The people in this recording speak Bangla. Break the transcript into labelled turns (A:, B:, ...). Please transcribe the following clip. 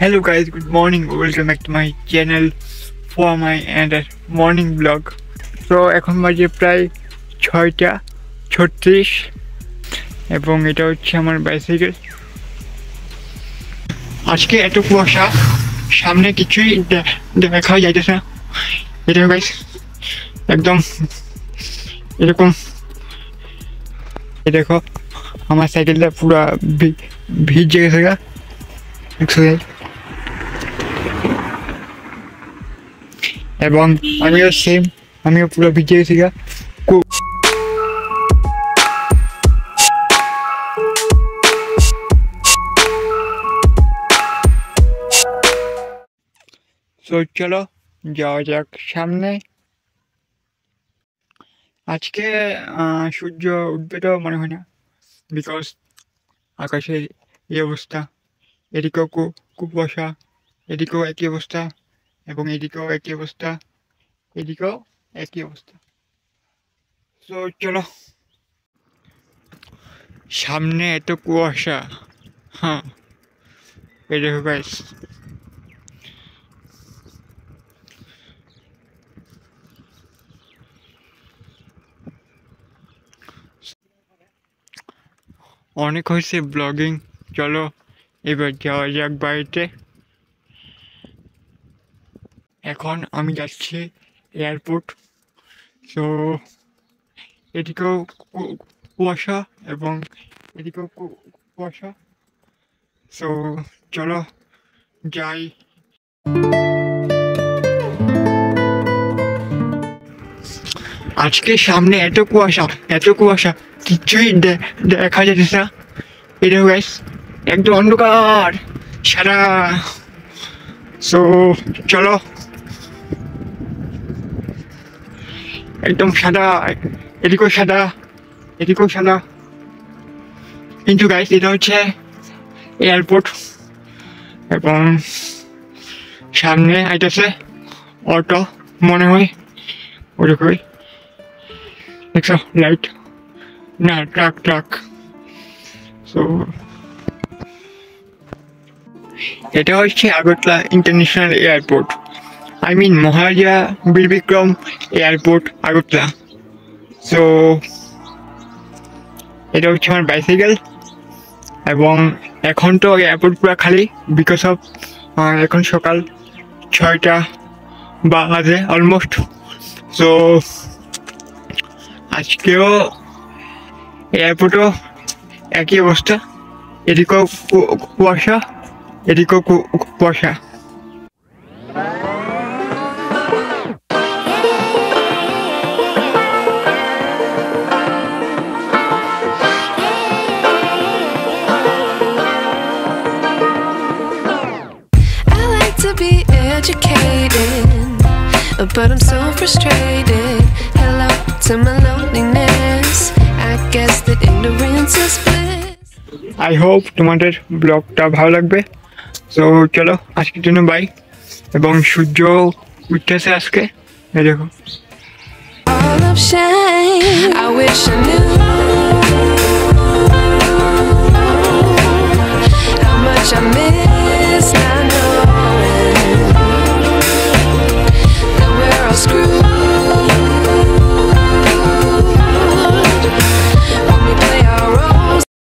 A: Hello guys, good morning. Welcome back to my channel for my another morning vlog. So এখন বাজে প্রায় 6:36 এবং এটা হচ্ছে আমার বাইসাইকেল। আজকে এত কুয়াশা, সামনে কিছুই দেখা যাইতেছে না। এটা গাইস একদম এরকম, দেখো আমার সাইকেলটা পুরো ভিজে গেছে গা। এবং আমিও পুরো ভিজে গেছি গা। তো চলো যাওয়া যাক সামনে। আজকে সূর্য উঠবে তো মনে হয় না, বিকজ আকাশের এই অবস্থা। এদিকেও কুয়াশা, এদিকেও একই অবস্থা এবং এদিকেও একই অবস্থা, এদিকেও একই অবস্থা। তো চলো, সামনে এত কুয়াশা। হ্যাঁ, এই দেখো গাইস, অনেক হয়েছে ব্লগিং। চলো এবার যাওয়া যাক বাড়িতে। এখন আমি যাচ্ছি এয়ারপোর্ট। সো এদিকেও কুয়াশা এবং এদিকেও কুয়াশা। সো চলো যাই। আজকে সামনে এত কুয়াশা কিছুই দেখা যাচ্ছে না। এটা গাইস একদম অন্ধকার সারা। সো চলো, একদম সাদা, এদিকেও সাদা, এদিকেও সাদা। কিন্তু গাইস এটা হচ্ছে এয়ারপোর্ট এবং সামনে আইতেছে অটো মনে হয়, ওরকমই দেখছো লাইট, না ট্রাক। সো এটা হচ্ছে Agartala international airport, I mean Maharaja Bir Bikram airport Agartala. So এটা হচ্ছে আমার বাইসাইকেল এবং এখন তো এয়ারপোর্ট পুরো খালি, বিকজ অফ এখন সকাল 6টা বাজে অলমোস্ট। সো আজকেও এয়ারপোর্টও একই অবস্থা, এদিকেও কুয়াশা, এদিকেও কুয়াশা।
B: But I'm so frustrated. Hello to my loneliness. I guess that ignorance is bliss.
A: I hope তোমাদের ব্লগটা ভালো লাগবে। সো চলো আজকের জন্য বাই। এবং সূর্য উঠতেছে আজকে, এই দেখো।
B: All of shame. I wish I knew how much I miss.